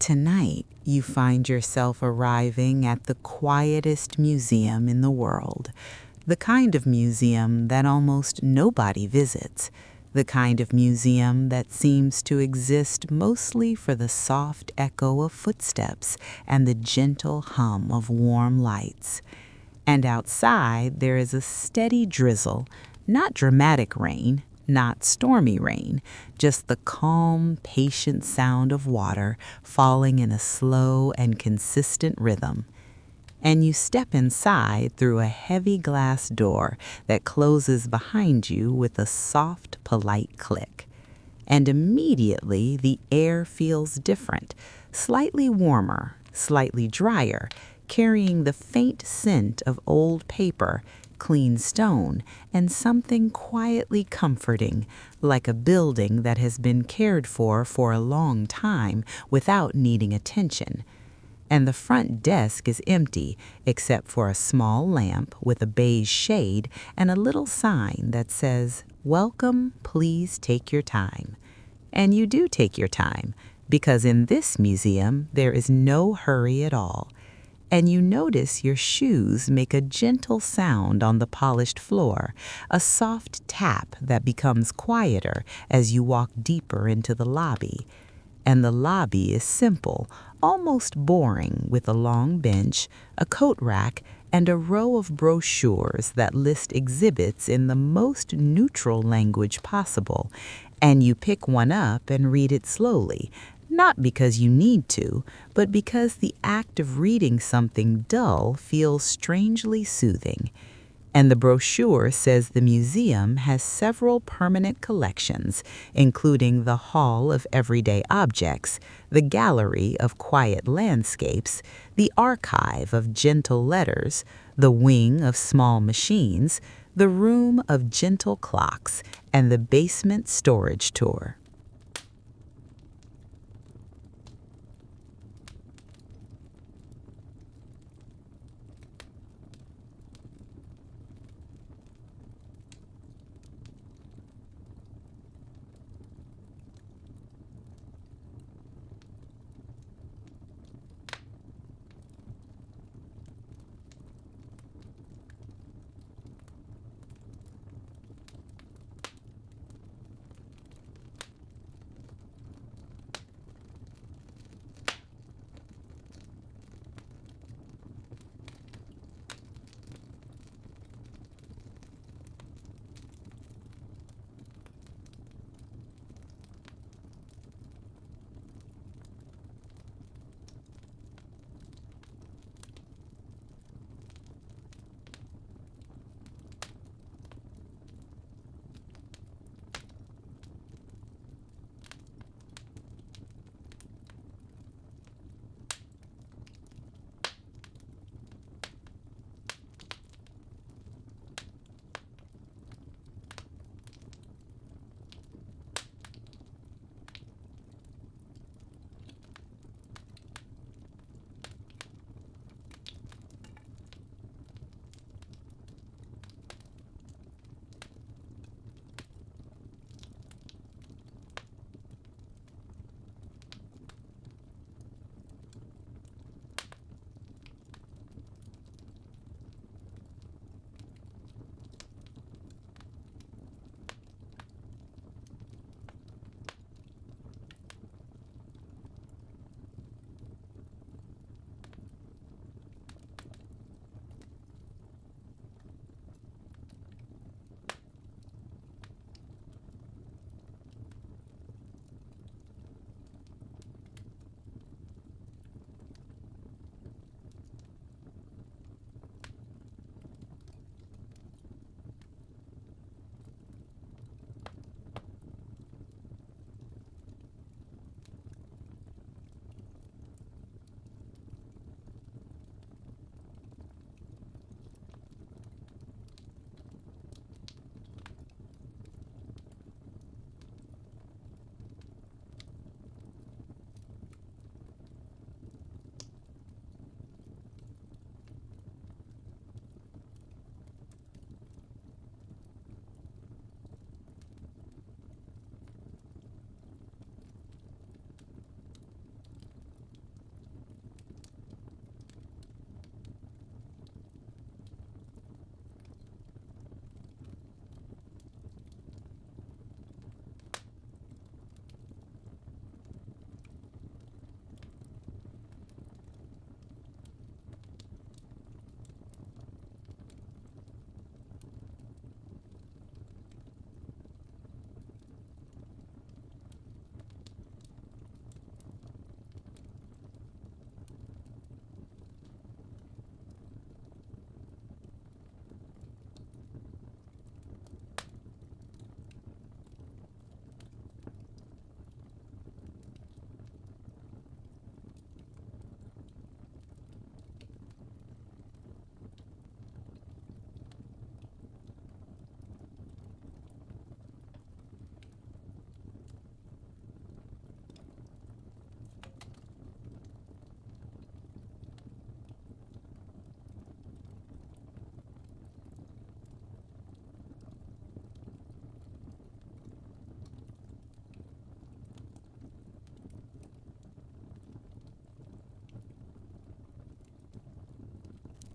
Tonight, you find yourself arriving at the quietest museum in the world, the kind of museum that almost nobody visits, the kind of museum that seems to exist mostly for the soft echo of footsteps and the gentle hum of warm lights. And outside, there is a steady drizzle, not dramatic rain, not stormy rain, just the calm, patient sound of water falling in a slow and consistent rhythm. And you step inside through a heavy glass door that closes behind you with a soft, polite click. And immediately the air feels different, slightly warmer, slightly drier, carrying the faint scent of old paper, clean stone, and something quietly comforting, like a building that has been cared for a long time without needing attention. And the front desk is empty except for a small lamp with a beige shade and a little sign that says, "Welcome, please take your time." And you do take your time, because in this museum there is no hurry at all. And you notice your shoes make a gentle sound on the polished floor, a soft tap that becomes quieter as you walk deeper into the lobby. And the lobby is simple, almost boring, with a long bench, a coat rack, and a row of brochures that list exhibits in the most neutral language possible. And you pick one up and read it slowly, not because you need to, but because the act of reading something dull feels strangely soothing. And the brochure says the museum has several permanent collections, including the Hall of Everyday Objects, the Gallery of Quiet Landscapes, the Archive of Gentle Letters, the Wing of Small Machines, the Room of Gentle Clocks, and the Basement Storage Tour.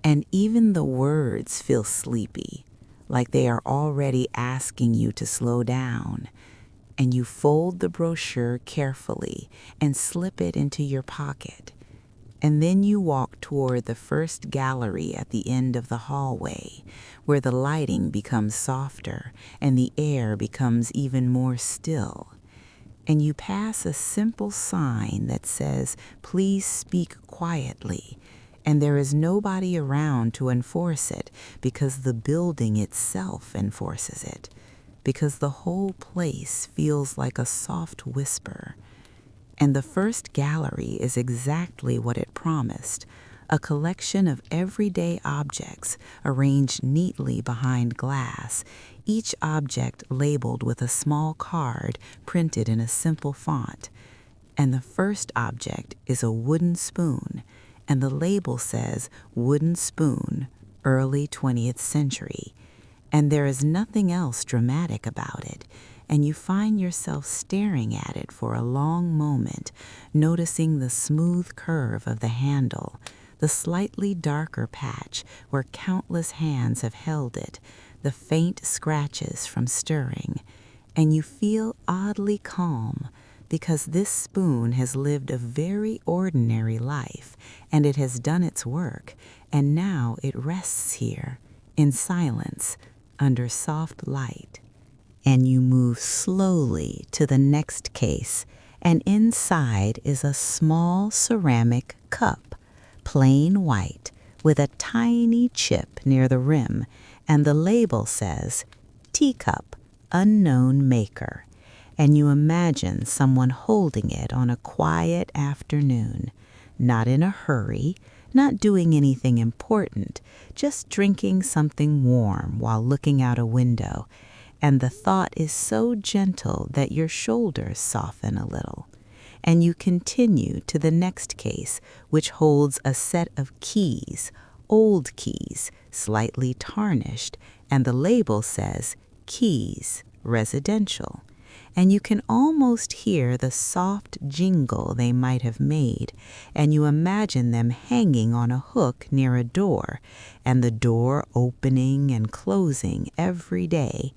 And even the words feel sleepy, like they are already asking you to slow down. And you fold the brochure carefully and slip it into your pocket. And then you walk toward the first gallery at the end of the hallway, where the lighting becomes softer and the air becomes even more still. And you pass a simple sign that says, "Please speak quietly." And there is nobody around to enforce it because the building itself enforces it, because the whole place feels like a soft whisper. And the first gallery is exactly what it promised, a collection of everyday objects arranged neatly behind glass, each object labeled with a small card printed in a simple font. And the first object is a wooden spoon, and the label says "Wooden Spoon, Early 20th Century." And there is nothing else dramatic about it, and you find yourself staring at it for a long moment, noticing the smooth curve of the handle, the slightly darker patch where countless hands have held it, the faint scratches from stirring, and you feel oddly calm because this spoon has lived a very ordinary life, and it has done its work, and now it rests here, in silence, under soft light. And you move slowly to the next case, and inside is a small ceramic cup, plain white, with a tiny chip near the rim, and the label says, "Teacup, Unknown Maker." And you imagine someone holding it on a quiet afternoon, not in a hurry, not doing anything important, just drinking something warm while looking out a window. And the thought is so gentle that your shoulders soften a little. And you continue to the next case, which holds a set of keys, old keys, slightly tarnished, and the label says, "Keys, Residential." And you can almost hear the soft jingle they might have made, and you imagine them hanging on a hook near a door, and the door opening and closing every day.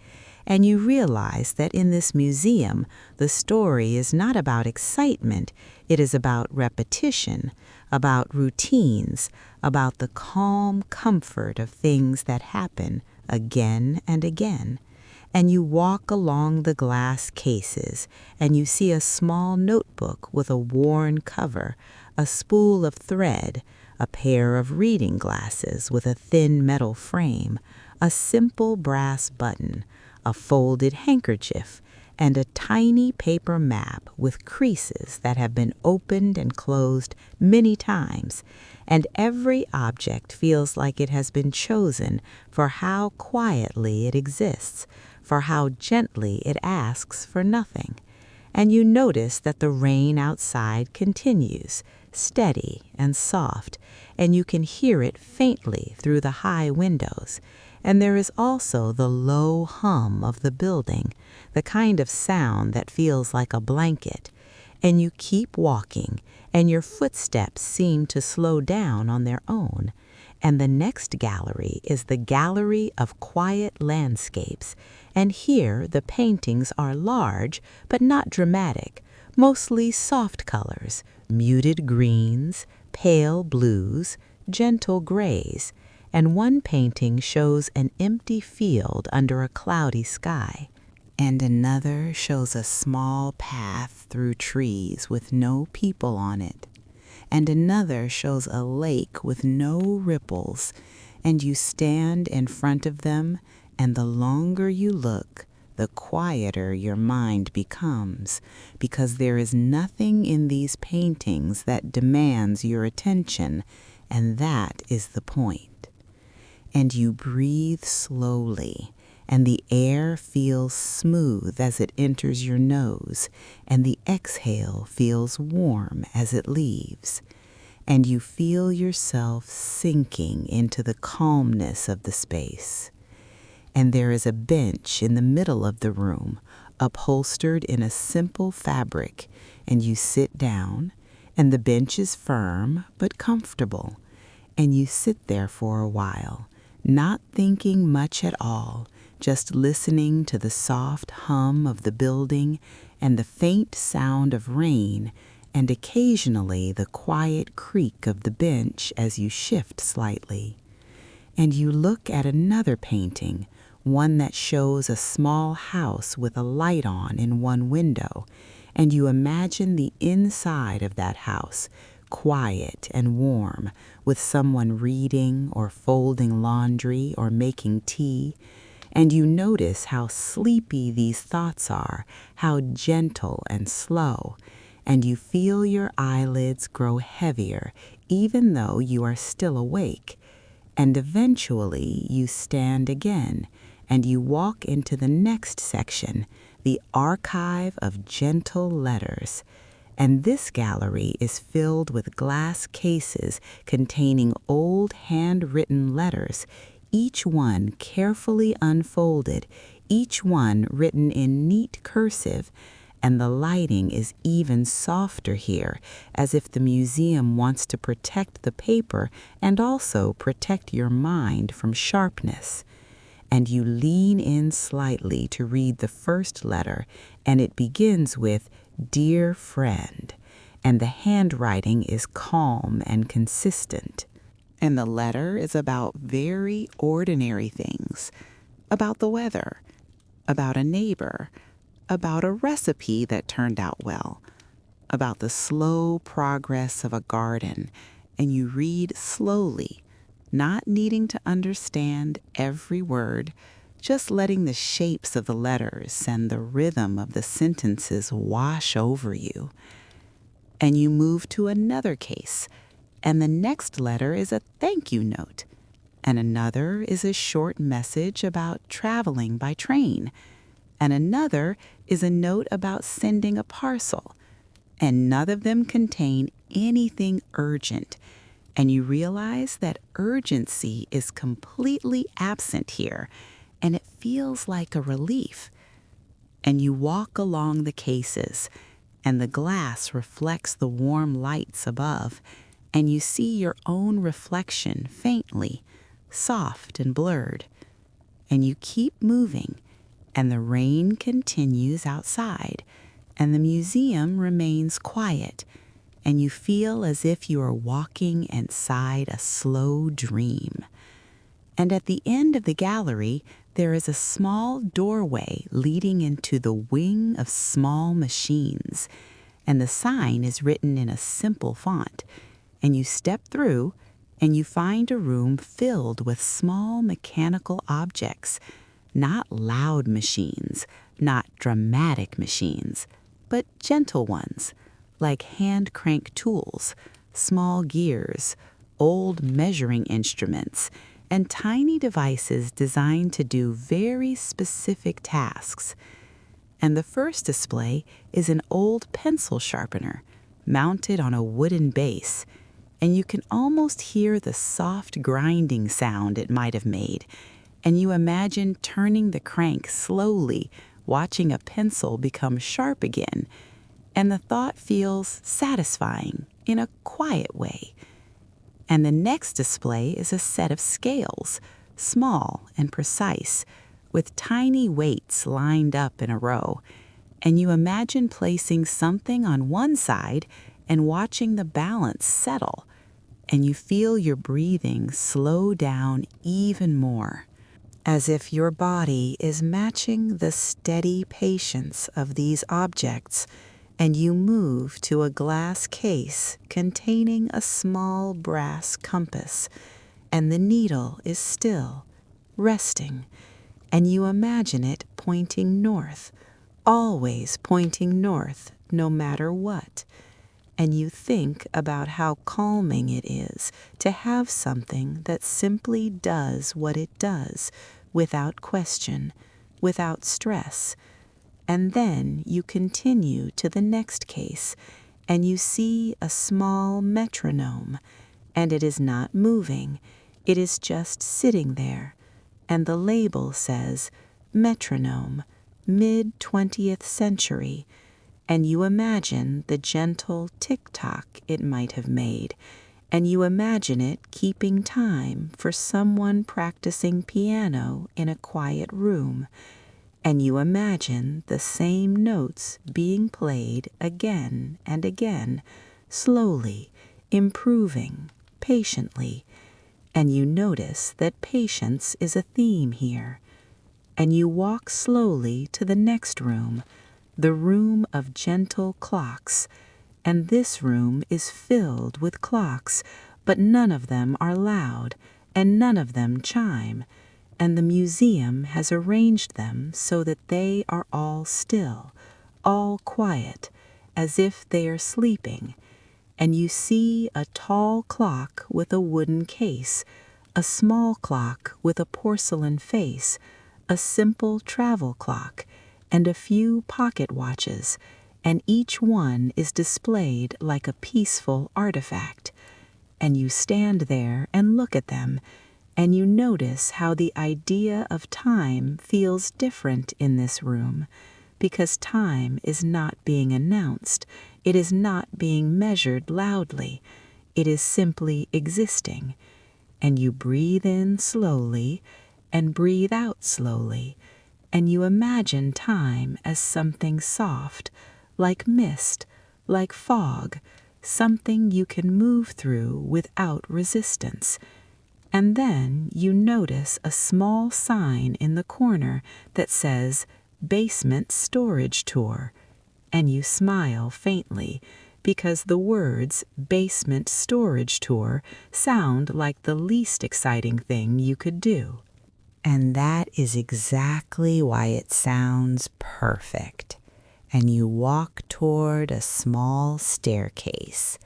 And you realize that in this museum, the story is not about excitement, it is about repetition, about routines, about the calm comfort of things that happen again and again. And you walk along the glass cases, and you see a small notebook with a worn cover, a spool of thread, a pair of reading glasses with a thin metal frame, a simple brass button, a folded handkerchief, and a tiny paper map with creases that have been opened and closed many times, and every object feels like it has been chosen for how quietly it exists, for how gently it asks for nothing. And you notice that the rain outside continues, steady and soft, and you can hear it faintly through the high windows. And there is also the low hum of the building, the kind of sound that feels like a blanket. And you keep walking, and your footsteps seem to slow down on their own. And the next gallery is the Gallery of Quiet Landscapes, and here the paintings are large but not dramatic, mostly soft colors, muted greens, pale blues, gentle grays, and one painting shows an empty field under a cloudy sky, and another shows a small path through trees with no people on it, and another shows a lake with no ripples, and you stand in front of them, and the longer you look, the quieter your mind becomes, because there is nothing in these paintings that demands your attention, and that is the point. And you breathe slowly, and the air feels smooth as it enters your nose, and the exhale feels warm as it leaves. And you feel yourself sinking into the calmness of the space. And there is a bench in the middle of the room, upholstered in a simple fabric, and you sit down, and the bench is firm but comfortable, And you sit there for a while, not thinking much at all, just listening to the soft hum of the building and the faint sound of rain, and occasionally the quiet creak of the bench as you shift slightly. And you look at another painting, one that shows a small house with a light on in one window, and you imagine the inside of that house, quiet and warm, with someone reading or folding laundry or making tea, and you notice how sleepy these thoughts are, how gentle and slow, and you feel your eyelids grow heavier even though you are still awake. And eventually you stand again, and you walk into the next section, the archive of gentle letters. And this gallery is filled with glass cases containing old handwritten letters, each one carefully unfolded, each one written in neat cursive, and the lighting is even softer here, as if the museum wants to protect the paper and also protect your mind from sharpness. And you lean in slightly to read the first letter, and it begins with "Dear Friend," and the handwriting is calm and consistent. And the letter is about very ordinary things, about the weather, about a neighbor, about a recipe that turned out well, about the slow progress of a garden, and you read slowly, not needing to understand every word, just letting the shapes of the letters and the rhythm of the sentences wash over you. And you move to another case, and the next letter is a thank you note, and another is a short message about traveling by train, and another is a note about sending a parcel, and none of them contain anything urgent, and you realize that urgency is completely absent here, and it feels like a relief. And you walk along the cases, and the glass reflects the warm lights above, and you see your own reflection faintly, soft and blurred. And you keep moving, and the rain continues outside, and the museum remains quiet, and you feel as if you are walking inside a slow dream. And at the end of the gallery, there is a small doorway leading into the wing of small machines, and the sign is written in a simple font, and you step through, and you find a room filled with small mechanical objects, not loud machines, not dramatic machines, but gentle ones, like hand-crank tools, small gears, old measuring instruments, and tiny devices designed to do very specific tasks. And the first display is an old pencil sharpener, mounted on a wooden base, and you can almost hear the soft grinding sound it might have made, and you imagine turning the crank slowly, watching a pencil become sharp again, and the thought feels satisfying in a quiet way. And the next display is a set of scales, small and precise, with tiny weights lined up in a row, and you imagine placing something on one side and watching the balance settle, and you feel your breathing slow down even more, as if your body is matching the steady patience of these objects, and you move to a glass case containing a small brass compass, and the needle is still, resting, and you imagine it pointing north, always pointing north, no matter what. And you think about how calming it is to have something that simply does what it does, without question, without stress. And then you continue to the next case, and you see a small metronome, and it is not moving, it is just sitting there, and the label says, "Metronome, mid-20th century," and you imagine the gentle tick-tock it might have made, and you imagine it keeping time for someone practicing piano in a quiet room, and you imagine the same notes being played again and again, slowly, improving, patiently, and you notice that patience is a theme here, and you walk slowly to the next room, the room of gentle clocks, and this room is filled with clocks, but none of them are loud, and none of them chime, and the museum has arranged them so that they are all still, all quiet, as if they are sleeping, and you see a tall clock with a wooden case, a small clock with a porcelain face, a simple travel clock, and a few pocket watches, and each one is displayed like a peaceful artifact. And you stand there and look at them, and you notice how the idea of time feels different in this room, because time is not being announced, it is not being measured loudly, it is simply existing. And you breathe in slowly and breathe out slowly, and you imagine time as something soft, like mist, like fog, something you can move through without resistance. And then you notice a small sign in the corner that says Basement Storage Tour, and you smile faintly because the words Basement Storage Tour sound like the least exciting thing you could do. And that is exactly why it sounds perfect. And you walk toward a small staircase,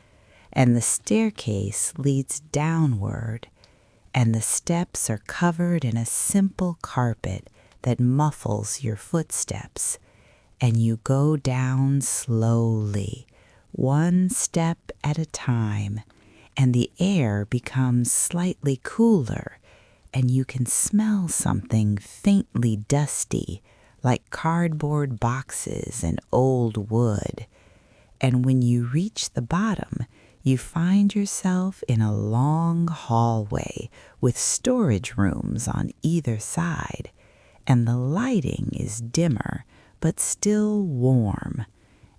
and the staircase leads downward, and the steps are covered in a simple carpet that muffles your footsteps, and you go down slowly, one step at a time, and the air becomes slightly cooler, and you can smell something faintly dusty, like cardboard boxes and old wood. And when you reach the bottom, you find yourself in a long hallway with storage rooms on either side, and the lighting is dimmer but still warm,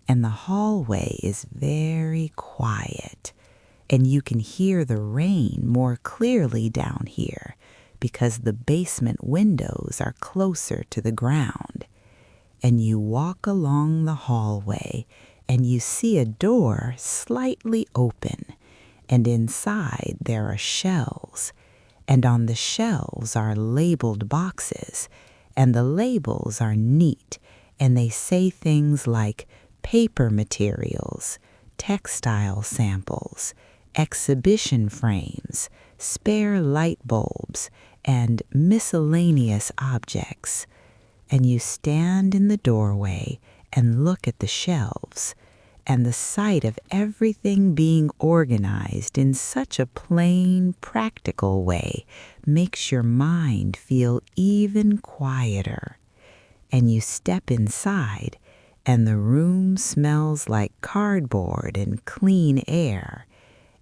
and the hallway is very quiet, and you can hear the rain more clearly down here because the basement windows are closer to the ground. And you walk along the hallway, and you see a door slightly open, and inside there are shelves, and on the shelves are labeled boxes, and the labels are neat, and they say things like paper materials, textile samples, exhibition frames, spare light bulbs, and miscellaneous objects. And you stand in the doorway and look at the shelves, and the sight of everything being organized in such a plain, practical way makes your mind feel even quieter. And you step inside, and the room smells like cardboard and clean air,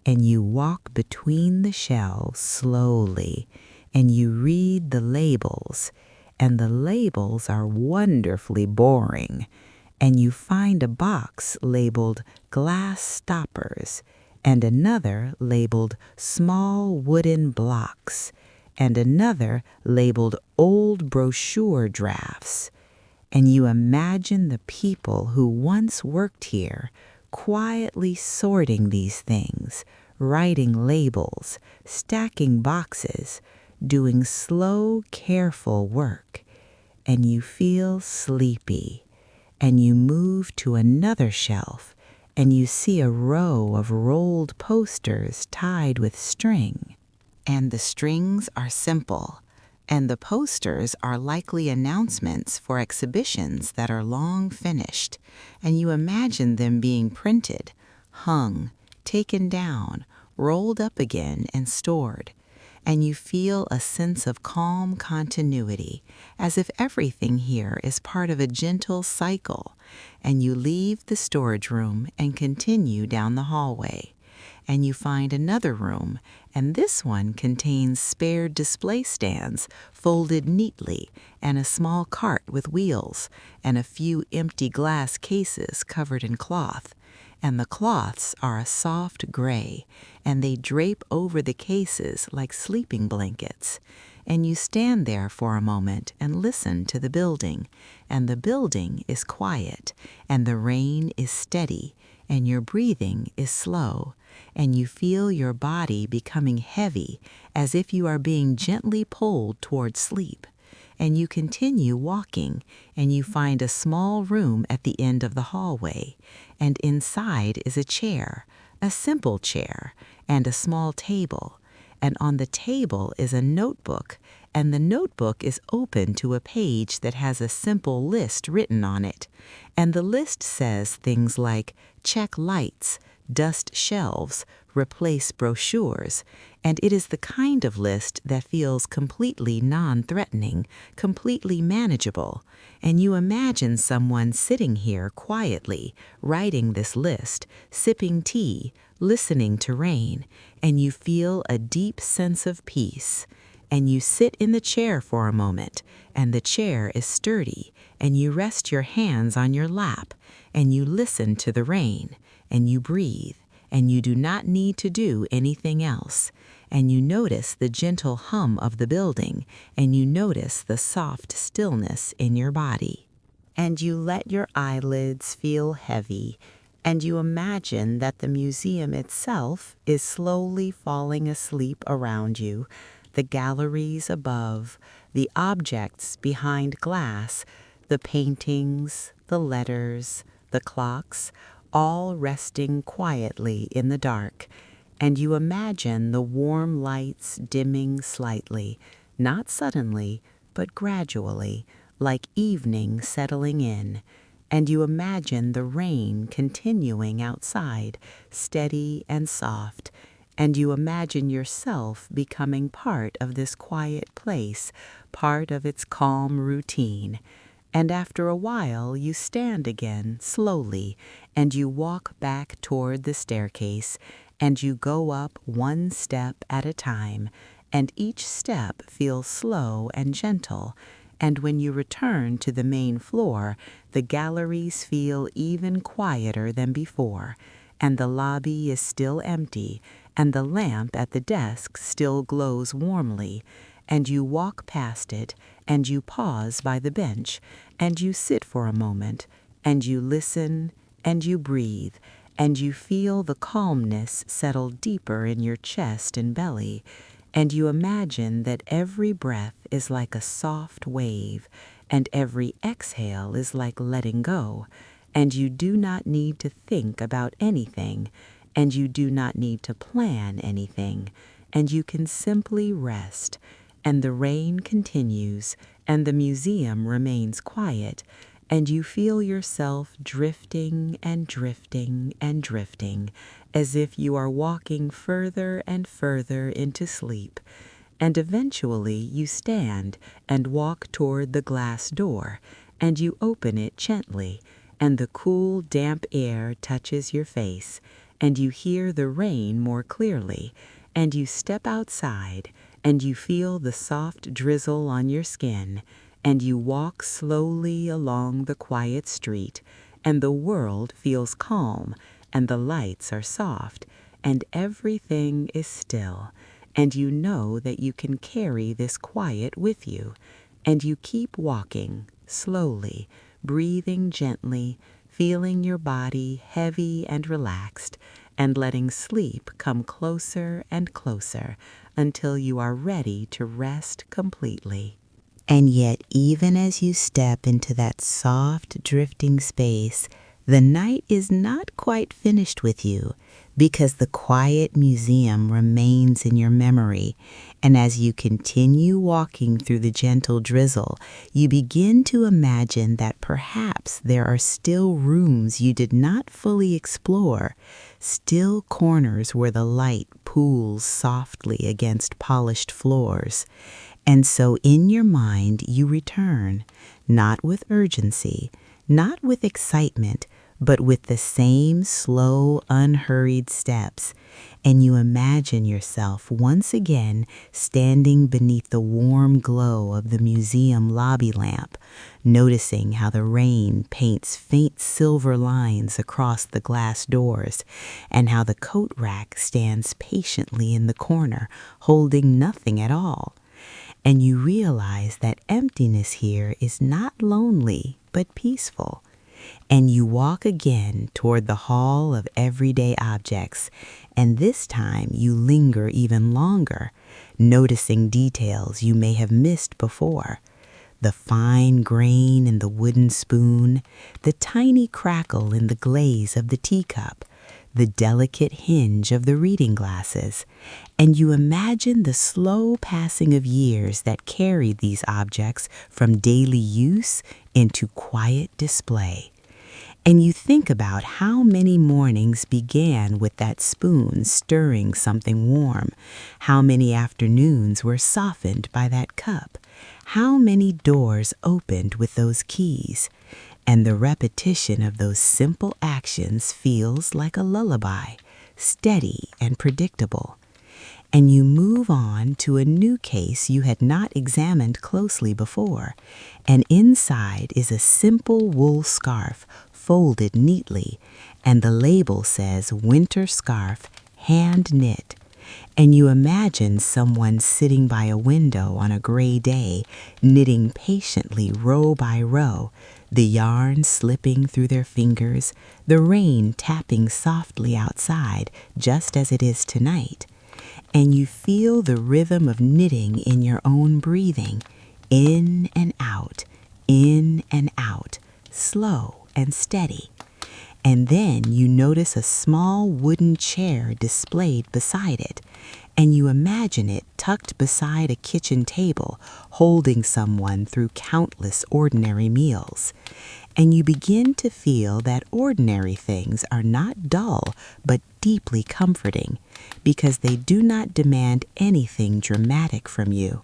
and you walk between the shelves slowly, and you read the labels, and the labels are wonderfully boring, and you find a box labeled glass stoppers, and another labeled small wooden blocks, and another labeled old brochure drafts. And you imagine the people who once worked here quietly sorting these things, writing labels, stacking boxes, doing slow, careful work, and you feel sleepy, and you move to another shelf, and you see a row of rolled posters tied with string, and the strings are simple, and the posters are likely announcements for exhibitions that are long finished, and you imagine them being printed, hung, taken down, rolled up again, and stored. And you feel a sense of calm continuity, as if everything here is part of a gentle cycle, and you leave the storage room and continue down the hallway. and you find another room, and this one contains spare display stands folded neatly, and a small cart with wheels, and a few empty glass cases covered in cloth. And the cloths are a soft gray, and they drape over the cases like sleeping blankets. And you stand there for a moment and listen to the building, and the building is quiet, and the rain is steady, and your breathing is slow, and you feel your body becoming heavy as if you are being gently pulled toward sleep. And you continue walking, and you find a small room at the end of the hallway, and inside is a chair, a simple chair, and a small table. And on the table is a notebook, and the notebook is open to a page that has a simple list written on it. And the list says things like, check lights, dust shelves, replace brochures, and it is the kind of list that feels completely non-threatening, completely manageable. And you imagine someone sitting here quietly, writing this list, sipping tea, listening to rain, and you feel a deep sense of peace. And you sit in the chair for a moment, and the chair is sturdy, and you rest your hands on your lap, and you listen to the rain, and you breathe, and you do not need to do anything else. And you notice the gentle hum of the building, and you notice the soft stillness in your body. And you let your eyelids feel heavy, and you imagine that the museum itself is slowly falling asleep around you, the galleries above, the objects behind glass, the paintings, the letters, the clocks, all resting quietly in the dark. And you imagine the warm lights dimming slightly, not suddenly, but gradually, like evening settling in. And you imagine the rain continuing outside, steady and soft, and you imagine yourself becoming part of this quiet place, part of its calm routine. And after a while, you stand again, slowly, and you walk back toward the staircase, and you go up one step at a time, and each step feels slow and gentle. And when you return to the main floor, the galleries feel even quieter than before, and the lobby is still empty, and the lamp at the desk still glows warmly, and you walk past it, and you pause by the bench, and you sit for a moment, and you listen, and you breathe, and you feel the calmness settle deeper in your chest and belly, and you imagine that every breath is like a soft wave, and every exhale is like letting go, and you do not need to think about anything, and you do not need to plan anything, and you can simply rest, and the rain continues, and the museum remains quiet, and you feel yourself drifting and drifting and drifting, as if you are walking further and further into sleep, and eventually you stand and walk toward the glass door, and you open it gently, and the cool, damp air touches your face, and you hear the rain more clearly, and you step outside, and you feel the soft drizzle on your skin, and you walk slowly along the quiet street, and the world feels calm, and the lights are soft, and everything is still, and you know that you can carry this quiet with you, and you keep walking slowly, breathing gently, feeling your body heavy and relaxed, and letting sleep come closer and closer until you are ready to rest completely. And yet, even as you step into that soft, drifting space, the night is not quite finished with you, because the quiet museum remains in your memory, and as you continue walking through the gentle drizzle, you begin to imagine that perhaps there are still rooms you did not fully explore, still corners where the light pools softly against polished floors. And so in your mind you return, not with urgency, not with excitement, but with the same slow, unhurried steps, and you imagine yourself once again standing beneath the warm glow of the museum lobby lamp, noticing how the rain paints faint silver lines across the glass doors, and how the coat rack stands patiently in the corner, holding nothing at all. And you realize that emptiness here is not lonely, but peaceful. And you walk again toward the hall of everyday objects, and this time you linger even longer, noticing details you may have missed before. The fine grain in the wooden spoon, the tiny crackle in the glaze of the teacup, the delicate hinge of the reading glasses, and you imagine the slow passing of years that carried these objects from daily use into quiet display. And you think about how many mornings began with that spoon stirring something warm, how many afternoons were softened by that cup, how many doors opened with those keys, and the repetition of those simple actions feels like a lullaby, steady and predictable. And you move on to a new case you had not examined closely before, and inside is a simple wool scarf folded neatly, and the label says winter scarf, hand knit. And you imagine someone sitting by a window on a gray day, knitting patiently row by row, the yarn slipping through their fingers, the rain tapping softly outside, just as it is tonight. And you feel the rhythm of knitting in your own breathing, in and out, slow and steady. And then you notice a small wooden chair displayed beside it, and you imagine it tucked beside a kitchen table, holding someone through countless ordinary meals. And you begin to feel that ordinary things are not dull, but deeply comforting, because they do not demand anything dramatic from you.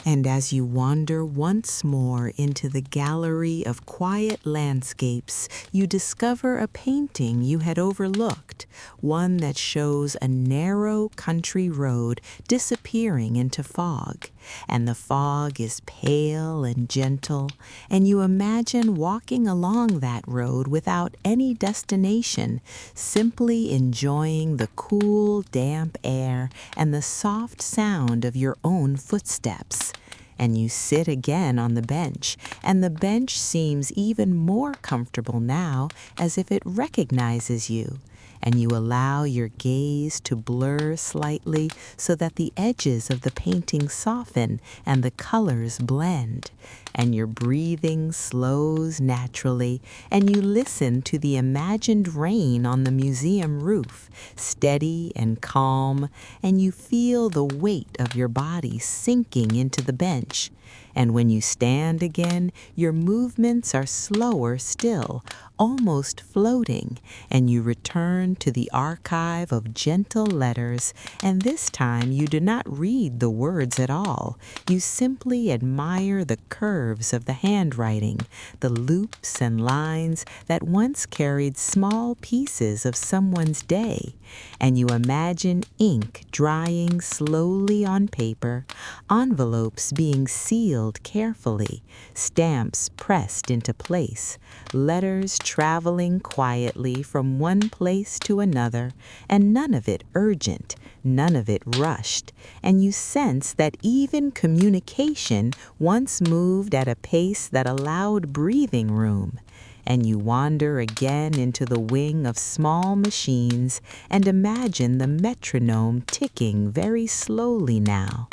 And as you wander once more into the gallery of quiet landscapes, you discover a painting you had overlooked, one that shows a narrow country road disappearing into fog. And the fog is pale and gentle, and you imagine walking along that road without any destination, simply enjoying the cool, damp air and the soft sound of your own footsteps. And you sit again on the bench, and the bench seems even more comfortable now, as if it recognizes you. And you allow your gaze to blur slightly so that the edges of the painting soften and the colors blend. And your breathing slows naturally, and you listen to the imagined rain on the museum roof, steady and calm, and you feel the weight of your body sinking into the bench. And when you stand again, your movements are slower still, almost floating, and you return to the archive of gentle letters, and this time you do not read the words at all. You simply admire the curves of the handwriting, the loops and lines that once carried small pieces of someone's day, and you imagine ink drying slowly on paper, envelopes being sealed carefully, stamps pressed into place, letters traveling quietly from one place to another, and none of it urgent, none of it rushed, and you sense that even communication once moved at a pace that allowed breathing room. And you wander again into the wing of small machines and imagine the metronome ticking very slowly now.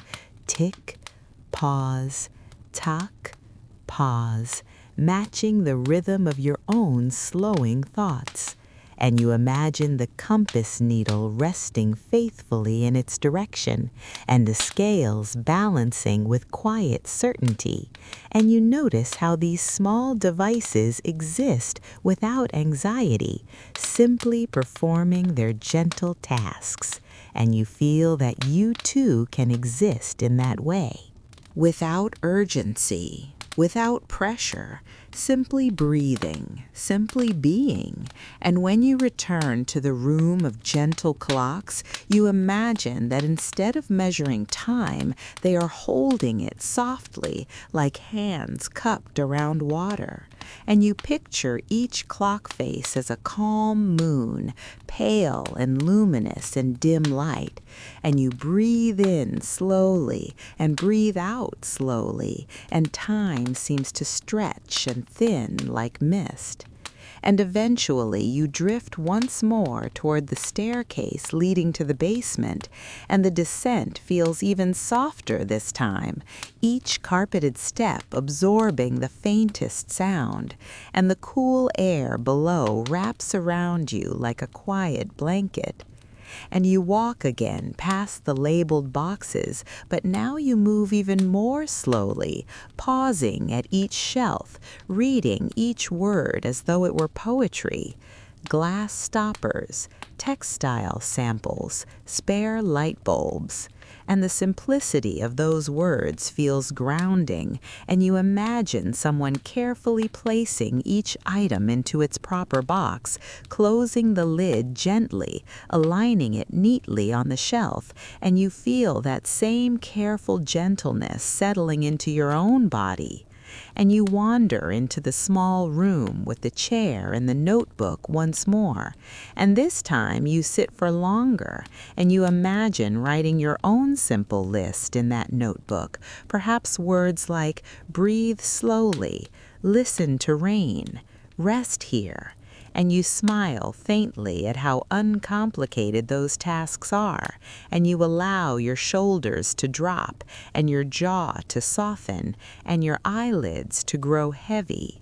Tick, pause, tuck, pause, matching the rhythm of your own slowing thoughts. And you imagine the compass needle resting faithfully in its direction, and the scales balancing with quiet certainty. And you notice how these small devices exist without anxiety, simply performing their gentle tasks. And you feel that you too can exist in that way, without urgency, without pressure, simply breathing, simply being. And when you return to the room of gentle clocks, you imagine that instead of measuring time, they are holding it softly, like hands cupped around water. And you picture each clock face as a calm moon, pale and luminous in dim light. And you breathe in slowly and breathe out slowly, and time seems to stretch and thin like mist. And eventually you drift once more toward the staircase leading to the basement, and the descent feels even softer this time, each carpeted step absorbing the faintest sound, and the cool air below wraps around you like a quiet blanket. And you walk again past the labeled boxes, but now you move even more slowly, pausing at each shelf, reading each word as though it were poetry. Glass stoppers, textile samples, spare light bulbs. And the simplicity of those words feels grounding, and you imagine someone carefully placing each item into its proper box, closing the lid gently, aligning it neatly on the shelf, and you feel that same careful gentleness settling into your own body. And you wander into the small room with the chair and the notebook once more, and this time you sit for longer, and you imagine writing your own simple list in that notebook, perhaps words like breathe slowly, listen to rain, rest here, and you smile faintly at how uncomplicated those tasks are, and you allow your shoulders to drop, and your jaw to soften, and your eyelids to grow heavy.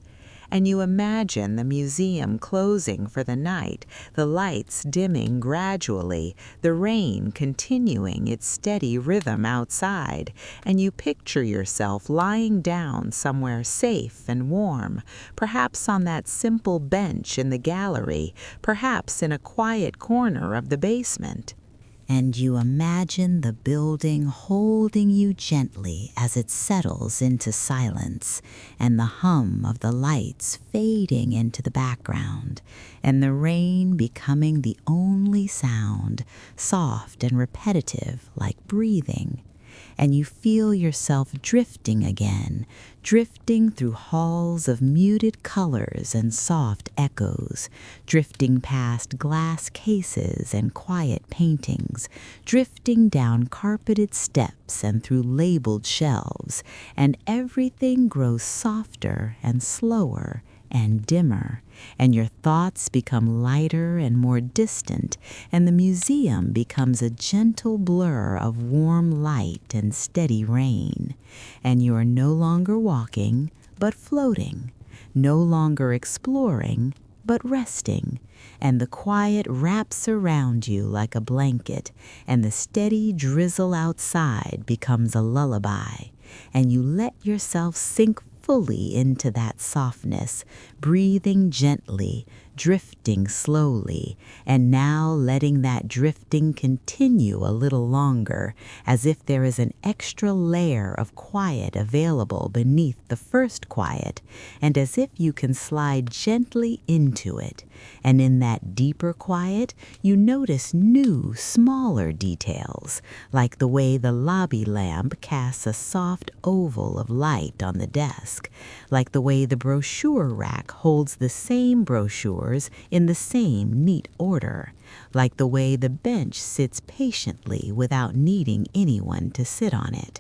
And you imagine the museum closing for the night, the lights dimming gradually, the rain continuing its steady rhythm outside, and you picture yourself lying down somewhere safe and warm, perhaps on that simple bench in the gallery, perhaps in a quiet corner of the basement. And you imagine the building holding you gently as it settles into silence, and the hum of the lights fading into the background, and the rain becoming the only sound, soft and repetitive like breathing. And you feel yourself drifting again, drifting through halls of muted colors and soft echoes, drifting past glass cases and quiet paintings, drifting down carpeted steps and through labeled shelves, and everything grows softer and slower and dimmer, and your thoughts become lighter and more distant, and the museum becomes a gentle blur of warm light and steady rain, and you are no longer walking, but floating, no longer exploring, but resting, and the quiet wraps around you like a blanket, and the steady drizzle outside becomes a lullaby, and you let yourself sink fully into that softness, breathing gently, drifting slowly, and now letting that drifting continue a little longer, as if there is an extra layer of quiet available beneath the first quiet, and as if you can slide gently into it. And in that deeper quiet, you notice new, smaller details, like the way the lobby lamp casts a soft oval of light on the desk, like the way the brochure rack holds the same brochures in the same neat order, like the way the bench sits patiently without needing anyone to sit on it.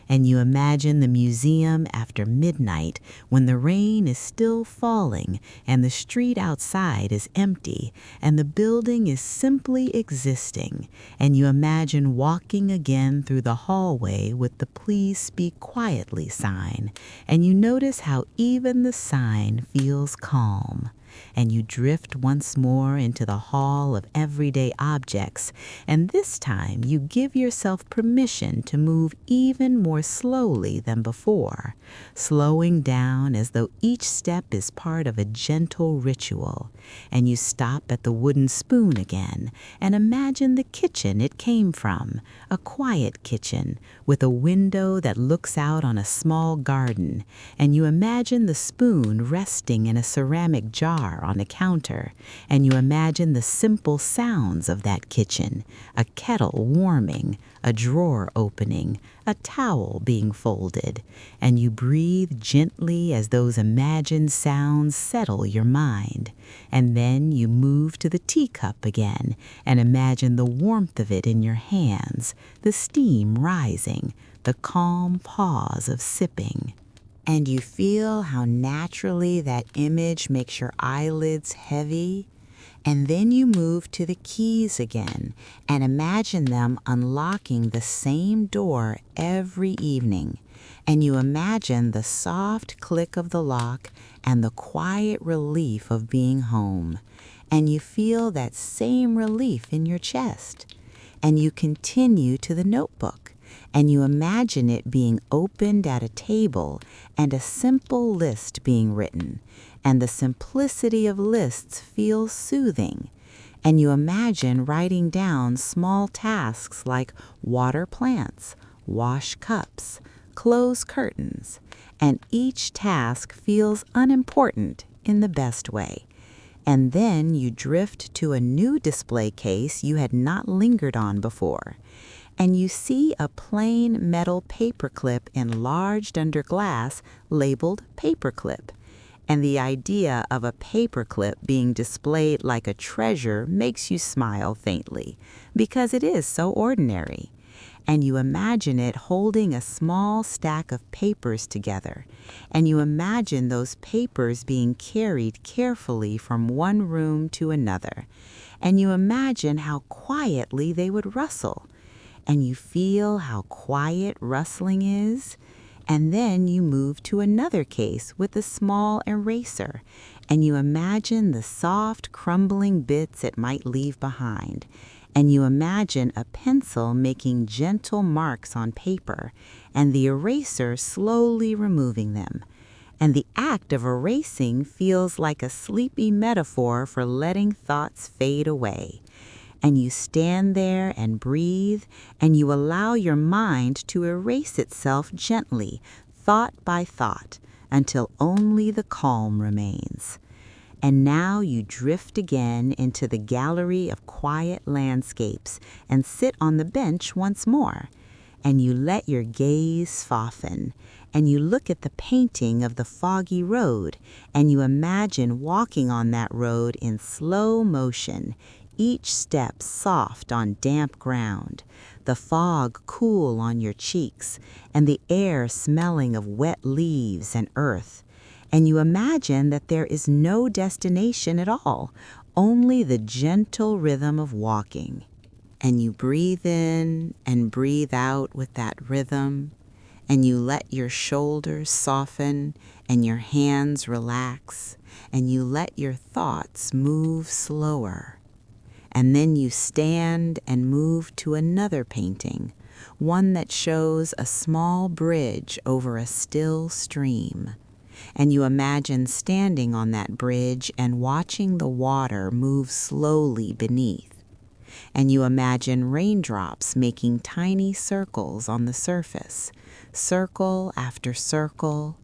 And you imagine the museum after midnight when the rain is still falling and the street outside is empty and the building is simply existing, and you imagine walking again through the hallway with the "Please speak quietly" sign, and you notice how even the sign feels calm. and you drift once more into the hall of everyday objects, and this time you give yourself permission to move even more slowly than before, slowing down as though each step is part of a gentle ritual, and you stop at the wooden spoon again and imagine the kitchen it came from, a quiet kitchen with a window that looks out on a small garden, and you imagine the spoon resting in a ceramic jar on a counter, and you imagine the simple sounds of that kitchen, a kettle warming, a drawer opening, a towel being folded, and you breathe gently as those imagined sounds settle your mind. And then you move to the teacup again and imagine the warmth of it in your hands, the steam rising, the calm pause of sipping. And you feel how naturally that image makes your eyelids heavy. And then you move to the keys again and imagine them unlocking the same door every evening. And you imagine the soft click of the lock and the quiet relief of being home. And you feel that same relief in your chest. And you continue to the notebook, and you imagine it being opened at a table and a simple list being written, and the simplicity of lists feels soothing. And you imagine writing down small tasks like water plants, wash cups, close curtains, and each task feels unimportant in the best way. And then you drift to a new display case you had not lingered on before, and you see a plain metal paperclip enlarged under glass labeled paperclip. And the idea of a paperclip being displayed like a treasure makes you smile faintly, because it is so ordinary. And you imagine it holding a small stack of papers together, and you imagine those papers being carried carefully from one room to another, and you imagine how quietly they would rustle, and you feel how quiet rustling is. And then you move to another case with a small eraser, and you imagine the soft crumbling bits it might leave behind, and you imagine a pencil making gentle marks on paper, and the eraser slowly removing them. And the act of erasing feels like a sleepy metaphor for letting thoughts fade away. And you stand there and breathe, and you allow your mind to erase itself gently, thought by thought, until only the calm remains. And now you drift again into the gallery of quiet landscapes and sit on the bench once more. And you let your gaze soften, and you look at the painting of the foggy road, and you imagine walking on that road in slow motion, each step soft on damp ground, the fog cool on your cheeks, and the air smelling of wet leaves and earth. And you imagine that there is no destination at all, only the gentle rhythm of walking. And you breathe in and breathe out with that rhythm, and you let your shoulders soften and your hands relax, and you let your thoughts move slower. And then you stand and move to another painting, one that shows a small bridge over a still stream. And you imagine standing on that bridge and watching the water move slowly beneath. And you imagine raindrops making tiny circles on the surface, circle after circle,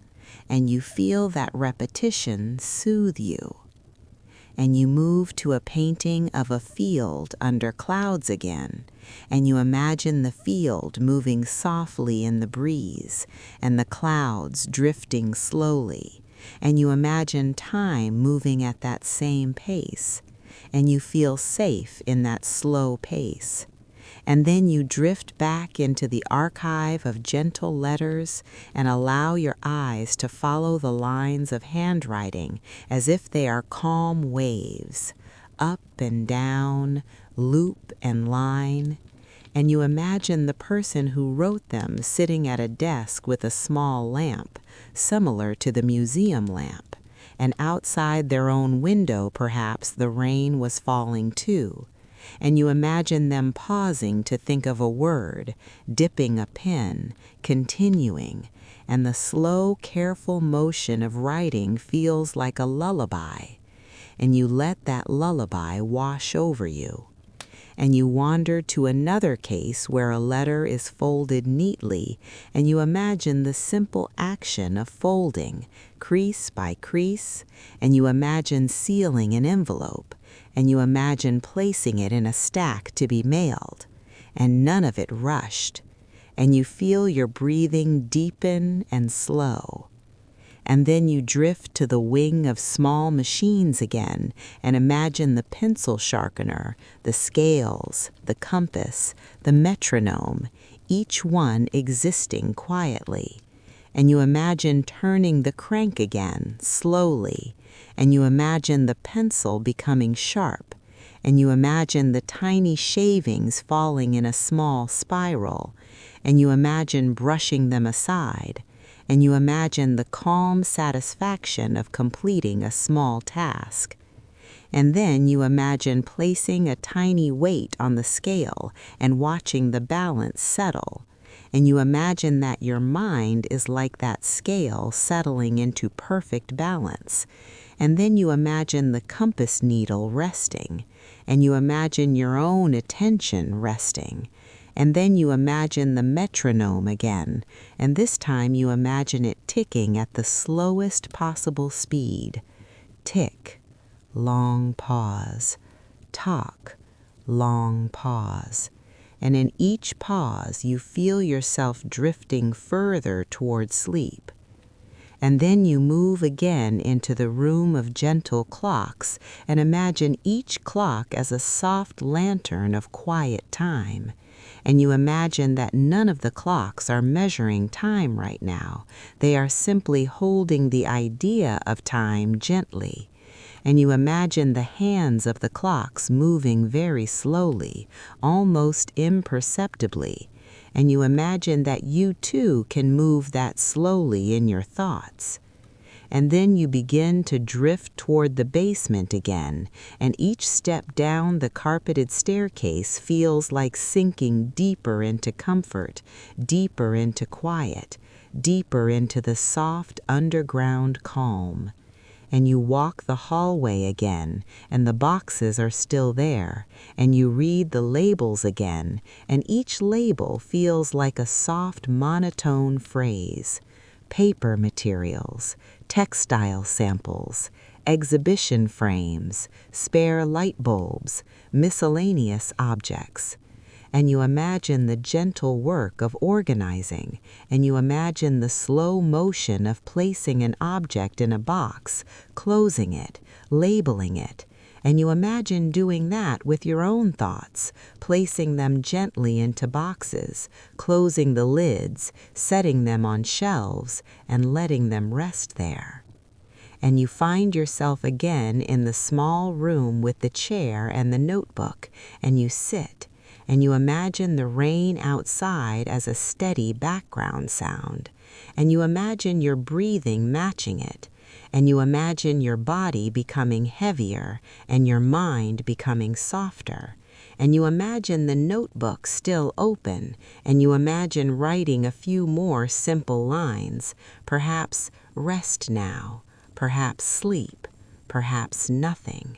and you feel that repetition soothe you. And you move to a painting of a field under clouds again, and you imagine the field moving softly in the breeze, and the clouds drifting slowly, and you imagine time moving at that same pace, and you feel safe in that slow pace. And then you drift back into the archive of gentle letters and allow your eyes to follow the lines of handwriting as if they are calm waves, up and down, loop and line. And you imagine the person who wrote them sitting at a desk with a small lamp, similar to the museum lamp. and outside their own window perhaps the rain was falling too, and you imagine them pausing to think of a word, dipping a pen, continuing, and the slow, careful motion of writing feels like a lullaby, and you let that lullaby wash over you. And you wander to another case where a letter is folded neatly, and you imagine the simple action of folding, crease by crease, and you imagine sealing an envelope, and you imagine placing it in a stack to be mailed, and none of it rushed, and you feel your breathing deepen and slow. And then you drift to the wing of small machines again and imagine the pencil sharpener, the scales, the compass, the metronome, each one existing quietly. And you imagine turning the crank again, slowly, and you imagine the pencil becoming sharp, and you imagine the tiny shavings falling in a small spiral, and you imagine brushing them aside, and you imagine the calm satisfaction of completing a small task. And then you imagine placing a tiny weight on the scale and watching the balance settle. And you imagine that your mind is like that scale settling into perfect balance. And then you imagine the compass needle resting, and you imagine your own attention resting. And then you imagine the metronome again, and this time you imagine it ticking at the slowest possible speed. Tick, long pause. Talk, long pause. And in each pause you feel yourself drifting further toward sleep. And then you move again into the room of gentle clocks and imagine each clock as a soft lantern of quiet time. And you imagine that none of the clocks are measuring time right now. They are simply holding the idea of time gently. And you imagine the hands of the clocks moving very slowly, almost imperceptibly. And you imagine that you too can move that slowly in your thoughts. And then you begin to drift toward the basement again, and each step down the carpeted staircase feels like sinking deeper into comfort, deeper into quiet, deeper into the soft underground calm. And you walk the hallway again, and the boxes are still there, and you read the labels again, and each label feels like a soft monotone phrase. Paper materials, textile samples, exhibition frames, spare light bulbs, miscellaneous objects. And you imagine the gentle work of organizing, and you imagine the slow motion of placing an object in a box, closing it, labeling it, and you imagine doing that with your own thoughts, placing them gently into boxes, closing the lids, setting them on shelves, and letting them rest there. And you find yourself again in the small room with the chair and the notebook, and you sit, and you imagine the rain outside as a steady background sound, and you imagine your breathing matching it, and you imagine your body becoming heavier and your mind becoming softer, and you imagine the notebook still open, and you imagine writing a few more simple lines, perhaps rest now, perhaps sleep, perhaps nothing,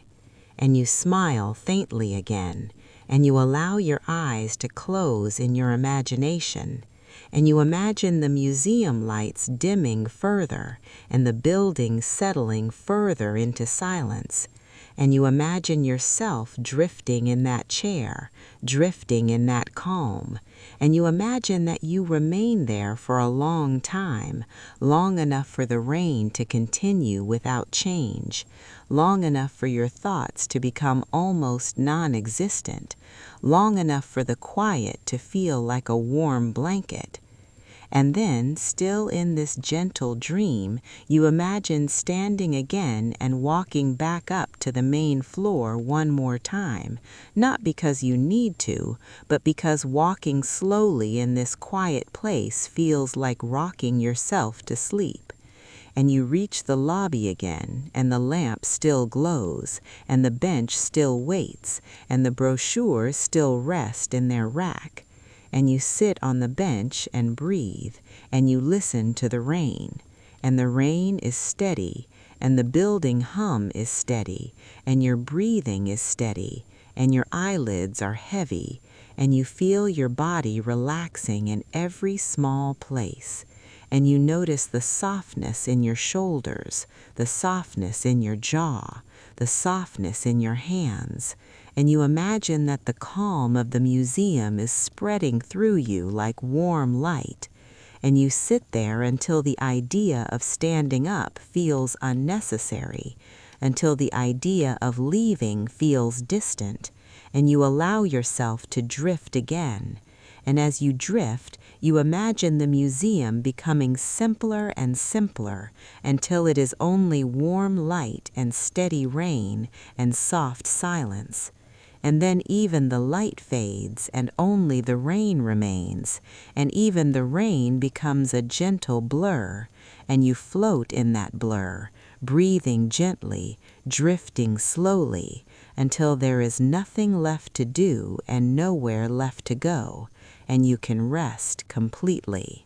and you smile faintly again, and you allow your eyes to close in your imagination, and you imagine the museum lights dimming further and the building settling further into silence, and you imagine yourself drifting in that chair, drifting in that calm, and you imagine that you remain there for a long time, long enough for the rain to continue without change, long enough for your thoughts to become almost non-existent, long enough for the quiet to feel like a warm blanket. And then, still in this gentle dream, you imagine standing again and walking back up to the main floor one more time, not because you need to, but because walking slowly in this quiet place feels like rocking yourself to sleep. and you reach the lobby again, and the lamp still glows, and the bench still waits, and the brochures still rest in their rack, and you sit on the bench and breathe, and you listen to the rain, and the rain is steady, and the building hum is steady, and your breathing is steady, and your eyelids are heavy, and you feel your body relaxing in every small place, and you notice the softness in your shoulders, the softness in your jaw, the softness in your hands, and you imagine that the calm of the museum is spreading through you like warm light, and you sit there until the idea of standing up feels unnecessary, until the idea of leaving feels distant, and you allow yourself to drift again. And as you drift, you imagine the museum becoming simpler and simpler until it is only warm light and steady rain and soft silence. And then even the light fades and only the rain remains, and even the rain becomes a gentle blur, and you float in that blur, breathing gently, drifting slowly, until there is nothing left to do and nowhere left to go, and you can rest completely.